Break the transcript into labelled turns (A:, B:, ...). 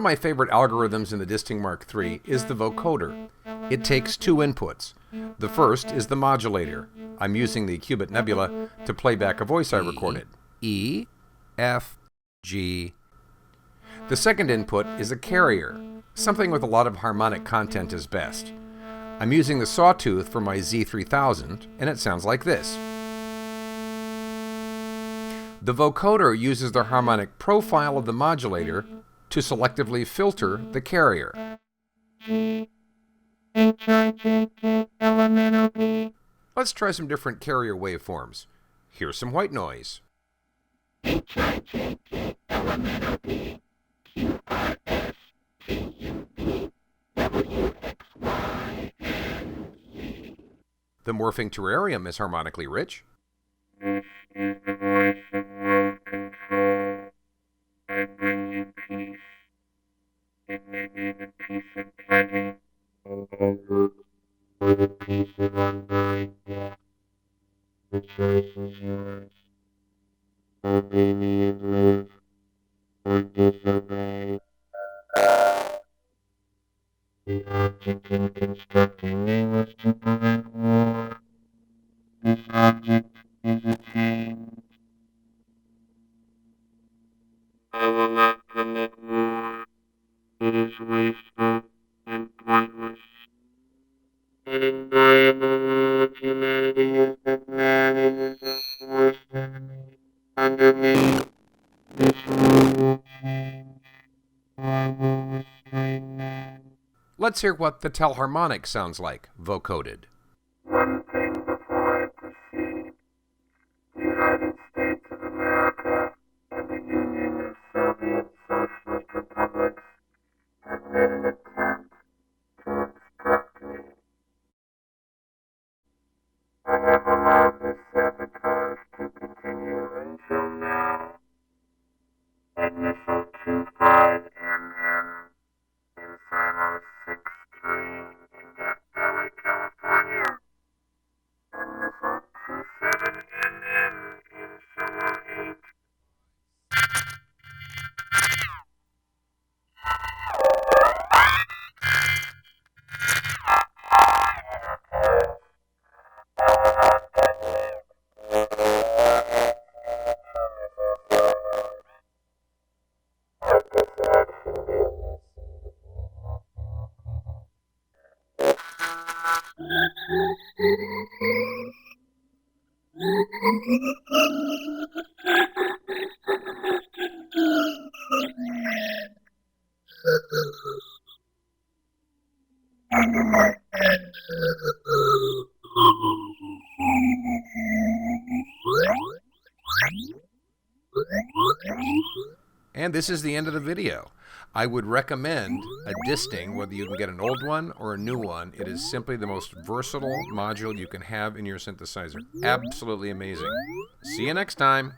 A: of my favorite algorithms in the Disting Mk3 is the vocoder. It takes two inputs. The first is the modulator. I'm using the qubit nebula to play back a voice I recorded. E, F, G. The second input is a carrier. Something with a lot of harmonic content is best. I'm using the sawtooth for my Z3000, and it sounds like this. The vocoder uses the harmonic profile of the modulator to selectively filter the carrier. Let's try some different carrier waveforms. Here's some white noise. The morphing terrarium is harmonically rich.
B: This is the voice of world control. I bring you peace. It may be the peace of plenty, or the peace of unburied death. The choice is yours. Obey me and live, or disobey. The object in constructing me was to prevent war. This object is attained. I will not permit war. It is wasteful and pointless. And I am the rule of humanity is that man is its worst enemy. Under me, this rule will change. I will restrain man.
A: Let's hear what the telharmonic sounds like, vocoded.
B: One thing before I proceed. The United States of America and the Union of Soviet Socialist Republics have made an attempt to obstruct me. I have allowed this sabotage to continue until now. At missile 25NN in Silo 6-3 in Death Valley, California, and missile 27NN in Silo 8.
A: And this is the end of the video. I would recommend a Disting, whether you can get an old one or a new one. It is simply the most versatile module you can have in your synthesizer. Absolutely amazing. See you next time.